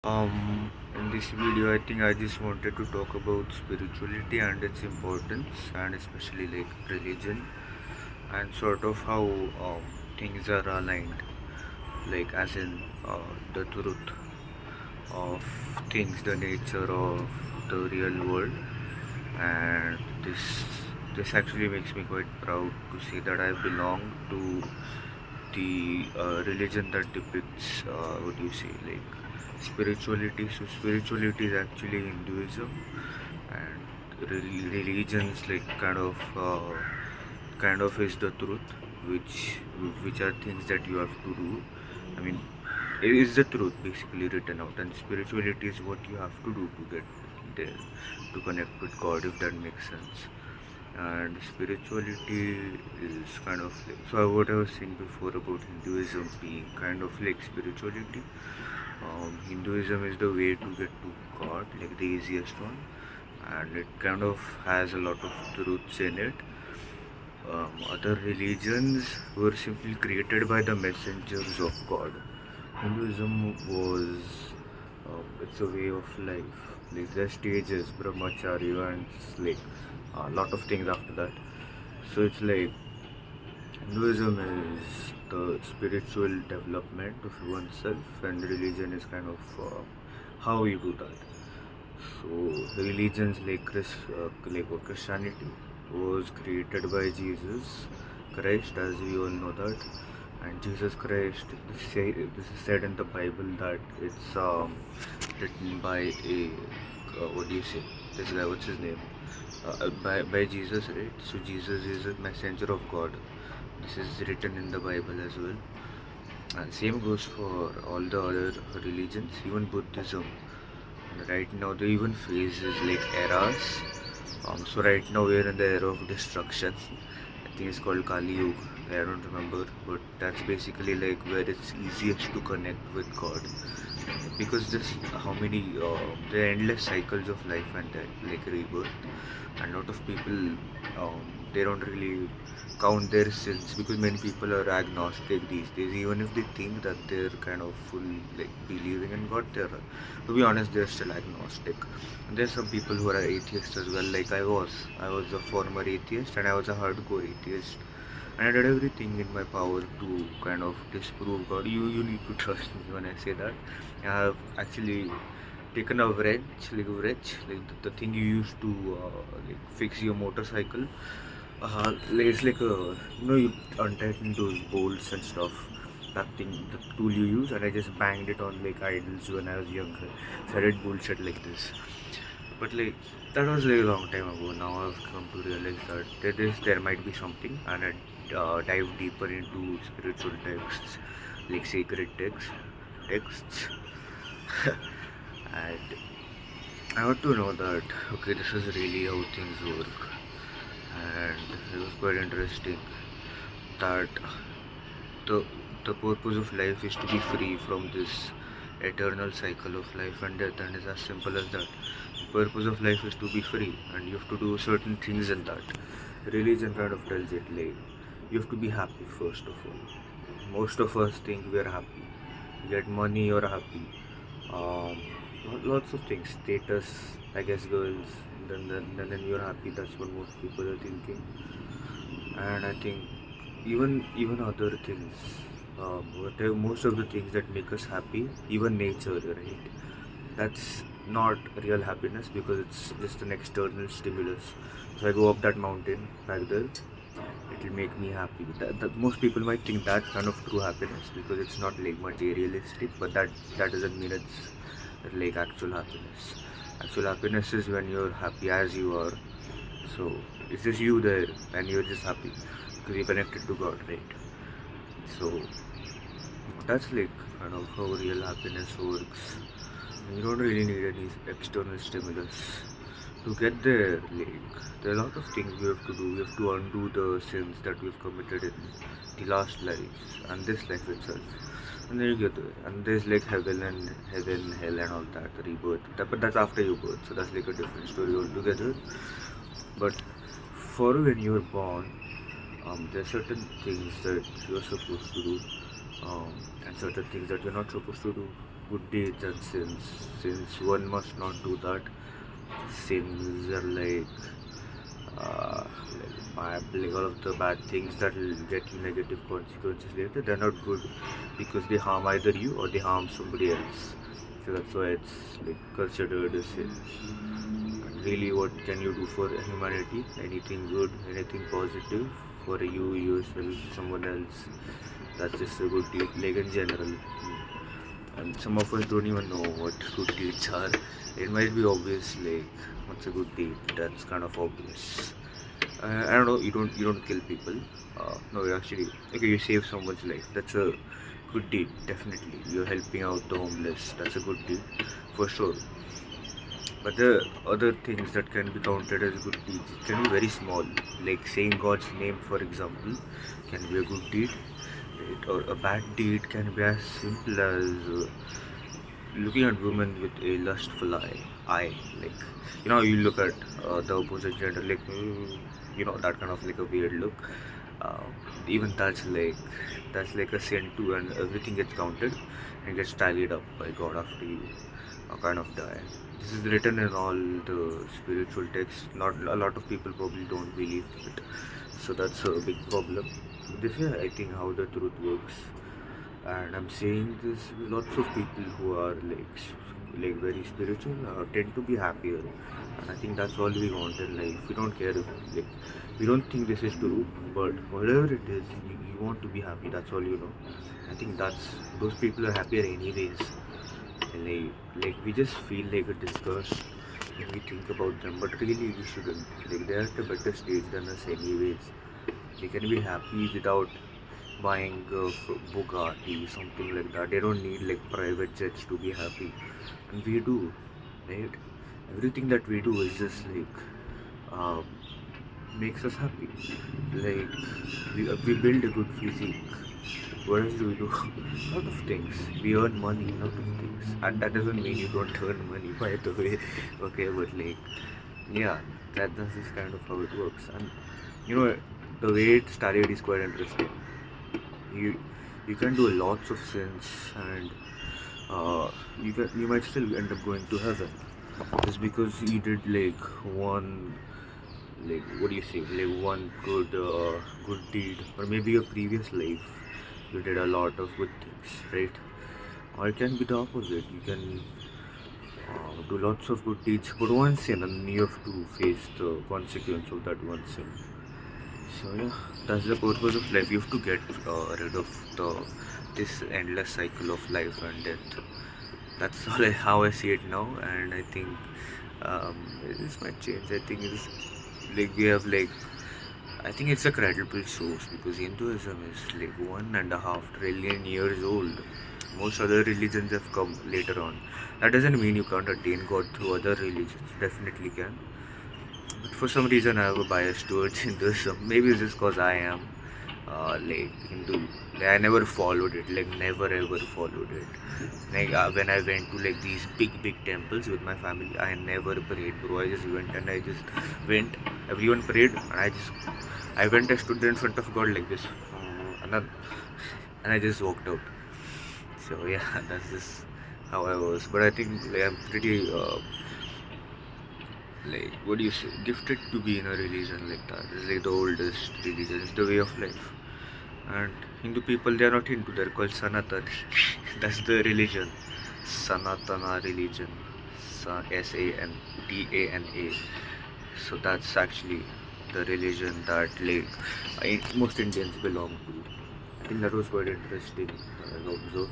In this video, I think I just wanted to talk about spirituality and its importance, and especially like religion, and sort of how things are aligned, like as in the truth of things, the nature of the real world, and this actually makes me quite proud to say that I belong to the religion that depicts what do you say, like spirituality. So spirituality is actually Hinduism, and religions like kind of is the truth, which are things that you have to do. I mean, it is the truth basically written out, and spirituality is what you have to do to get there, to connect with God, if that makes sense. And spirituality is kind of like, so what I was saying before about Hinduism being kind of like spirituality. Hinduism is the way to get to God, like the easiest one, and it kind of has a lot of truths in it. Other religions were simply created by the messengers of God. Hinduism was, it's a way of life. Like there are stages, brahmacharya, and it's like a lot of things after that. So it's like Hinduism is the spiritual development of oneself, and religion is kind of how you do that. So religions like Christianity was created by Jesus Christ, as we all know that. And Jesus Christ, this is said in the Bible that it's written by a what do you say? This guy, what's his name? By Jesus, right? So Jesus is a messenger of God. This is written in the Bible as well. And same goes for all the other religions, even Buddhism. Right now, they even phases like eras. So right now we're in the era of destruction. I think it's called Kali Yuga. I don't remember, but that's basically like where it's easiest to connect with God, because this how many there are endless cycles of life and death, like rebirth, and a lot of people they don't really count their sins, because many people are agnostic these days. Even if they think that they're kind of full like believing in God, they're, to be honest, they're still agnostic. And there's some people who are atheists as well, like I was a former atheist, and I was a hardcore atheist, and I did everything in my power to kind of disprove God. You need to trust me when I say that. I have actually taken a wrench, like the thing you use to like fix your motorcycle. Like it's like a, you untighten those bolts and stuff. That thing, the tool you use, and I just banged it on like idols when I was younger. So I did bullshit like this. But like that was like a long time ago. Now I've come to realize that there might be something, and I dive deeper into spiritual texts, like sacred texts, and I want to know that okay, this is really how things work, and it was quite interesting that the the purpose of life is to be free from this eternal cycle of life and death, and it's as simple as that. The purpose of life is to be free, and you have to do certain things in that. Religion kind of tells it like you have to be happy first of all. Most of us think we are happy. You get money, you're happy. Um, Lots of things, status, I guess, girls. Then you're happy. That's what most people are thinking, and I think even other things. Most of the things that make us happy, even nature, right? That's not real happiness, because it's just an external stimulus. If I go up that mountain back there, it will make me happy. That most people might think that's kind of true happiness, because it's not like materialistic, but that doesn't mean it's like actual happiness. Actual happiness is when you're happy as you are. So it's just you there, and you're just happy because you're connected to God, right? So that's like kind of how real happiness works. You don't really need any external stimulus to get there. Like there are a lot of things we have to do. We have to undo the sins that we've committed in the last lives and this life itself. And then you get there. And there's like heaven, hell, and all that, rebirth. But that's after your birth, so that's like a different story altogether. But for when you're born, there are certain things that you're supposed to do, and certain things that you're not supposed to do. good deeds and sins. Since one must not do that. Sins are like all of the bad things that will get you negative consequences later. They're not good because they harm either you or they harm somebody else. So that's why it's like considered a sin. And really, what can you do for humanity? Anything good, anything positive for you, yourself, someone else? That's just a good deed, like in general. And some of us don't even know what good deeds are. It might be obvious, like what's a good deed? That's kind of obvious. I don't know. You don't kill people. No, you actually okay. You save someone's life. That's a good deed. Definitely, you're helping out the homeless. That's a good deed, for sure. But the other things that can be counted as good deeds it can be very small, like saying God's name, for example, can be a good deed. Right? Or a bad deed can be as simple as looking at women with a lustful eye. Like you look at the opposite gender, like that kind of like a weird look. Uh, Even that's like a sin too, and everything gets counted and gets tallied up by God after you kind of die. This is written in all the spiritual texts. Not a lot of people probably don't believe it, so that's a big problem. This is, I think, how the truth works, and I'm saying this. Lots of people who are like very spiritual tend to be happier, and I think that's all we want in life. We don't care if like we don't think this is true, but whatever it is, you want to be happy. That's all you know. I think that's those people are happier anyways. Like we just feel like a disgust when we think about them, but really we shouldn't. Like they're at a better stage than us anyways. They can be happy without buying a Bugatti, something like that. They don't need like private jets to be happy, and we do, right? Everything that we do is just um, makes us happy. Like we build a good physique. What else do we do? Lot of things. We earn money, lot of things. And that doesn't mean you don't earn money, by the way. Okay, but yeah, that's just kind of how it works. And you know, the way it started is quite interesting. You you can do lots of sins, and you might still end up going to heaven just because you did like one what do you say one good deed, or maybe your previous life you did a lot of good things, right? Or it can be the opposite. You can do lots of good deeds but one sin, and you have to face the consequence of that one sin. So yeah, that's the purpose of life. You have to get rid of the this endless cycle of life and death. That's how I see it now, and I think this might change. I think it's like we have like I think it's a credible source because Hinduism is like 1.5 trillion years old. Most other religions have come later on. That doesn't mean you can't attain God through other religions. Definitely can. But for some reason, I have a bias towards Hinduism. Maybe it's just because I am like Hindu. Like, I never followed it. Like never ever followed it. Like when I went to like these big temples with my family, I never prayed, bro. I just went and I just went. Everyone prayed, and I went. I stood there in front of God like this, and I just walked out. So yeah, that's just how I was. But I think like, I'm pretty like what do you say gifted to be in a religion like that. It's like the oldest religion. It's the way of life. And Hindu people, they are not Hindu. They're called Sanatani. That's the religion. Sanatana religion. Santana. So that's actually the religion that most Indians belong to. I think that was quite interesting. I observed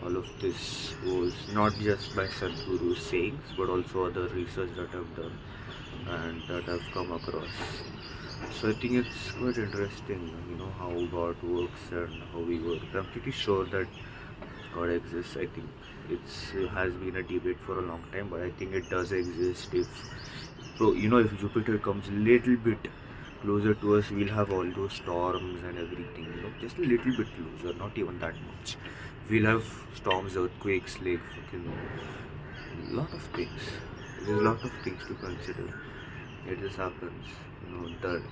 all of this was not just by Sadhguru's sayings, but also other research that I've done and that I've come across. So I think it's quite interesting, how God works and how we work. I'm pretty sure that God exists. I think it has been a debate for a long time, but I think it does exist. If Jupiter comes a little bit closer to us, we'll have all those storms and everything. Just a little bit closer, not even that much. We'll have storms, earthquakes, fucking lot of things. There's a lot of things to consider. It just happens. That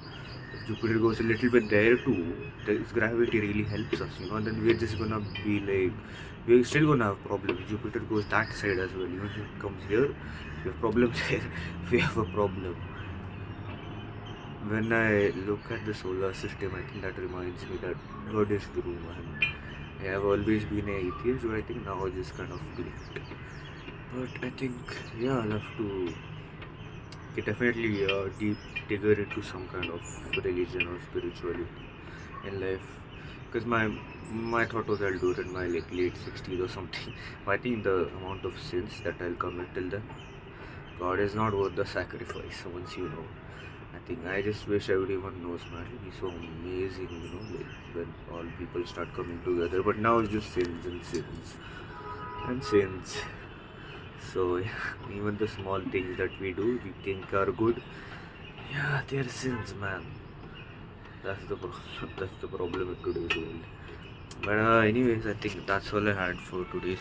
if Jupiter goes a little bit there too, its gravity really helps us. Then we're just gonna be like, we're still gonna have problems. Jupiter goes that side as well. If it comes here, we have problems here. We have a problem. When I look at the solar system, I think that reminds me that God is true, man. I have always been an atheist, but I think now I just kind of clicked. But I think, yeah, I'll have to definitely digger into some kind of religion or spirituality in life. Because my thought was I'll do it in my like late 60s or something. But I think the amount of sins that I'll commit till then, God is not worth the sacrifice. Once I think I just wish everyone knows, man. It'd be so amazing, like when all people start coming together. But now it's just sins and sins and sins. So yeah, even the small things that we do, we think are good. Yeah, they're sins, man. That's the problem. That's the problem in today's world. But anyways, I think that's all I had for today's